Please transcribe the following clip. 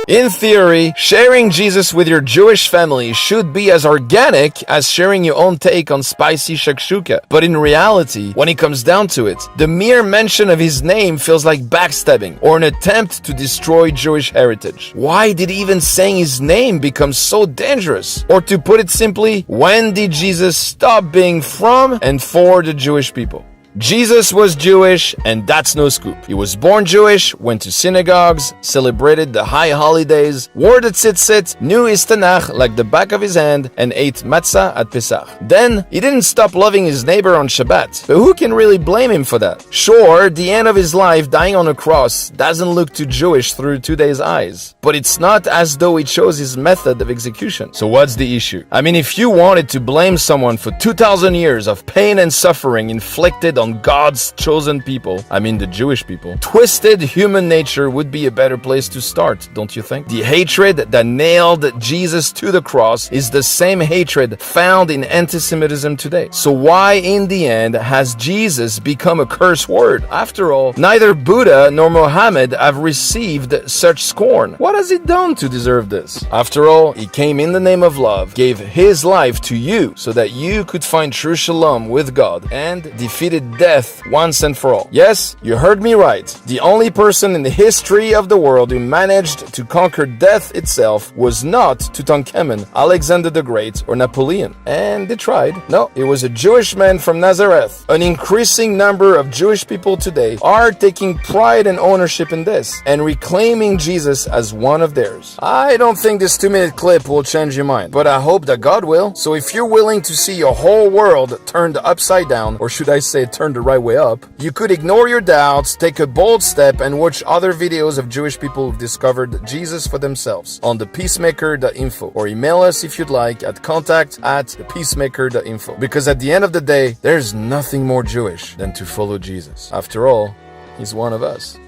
In theory, sharing Jesus with your Jewish family should be as organic as sharing your own take on spicy shakshuka. But in reality, when it comes down to it, the mere mention of his name feels like backstabbing or an attempt to destroy Jewish heritage. Why did even saying his name become so dangerous? Or to put it simply, when did Jesus stop being from and for the Jewish people? Jesus was Jewish, and that's no scoop. He was born Jewish, went to synagogues, celebrated the high holidays, wore the tzitzit, knew his Tanakh like the back of his hand, and ate matzah at Pesach. Then, he didn't stop loving his neighbor on Shabbat. But who can really blame him for that? Sure, the end of his life dying on a cross doesn't look too Jewish through today's eyes. But it's not as though he chose his method of execution. So what's the issue? I mean, if you wanted to blame someone for 2,000 years of pain and suffering inflicted on God's chosen people, I mean the Jewish people, twisted human nature would be a better place to start, don't you think? The hatred that nailed Jesus to the cross is the same hatred found in anti-Semitism today. So why in the end has Jesus become a curse word? After all, neither Buddha nor Muhammad have received such scorn. What has he done to deserve this? After all, he came in the name of love, gave his life to you so that you could find true shalom with God, and defeated death once and for all. Yes, you heard me right. The only person in the history of the world who managed to conquer death itself was not Tutankhamun, Alexander the Great, or Napoleon. And they tried. No, it was a Jewish man from Nazareth. An increasing number of Jewish people today are taking pride and ownership in this and reclaiming Jesus as one of theirs. I don't think this 2-minute clip will change your mind, but I hope that God will. So if you're willing to see your whole world turned upside down, or should I say turned the right way up, you could ignore your doubts, take a bold step, and watch other videos of Jewish people who've discovered Jesus for themselves on ThePeaceMaker.info, or email us if you'd like at contact@ThePeaceMaker.info. Because at the end of the day, there's nothing more Jewish than to follow Jesus. After all, he's one of us.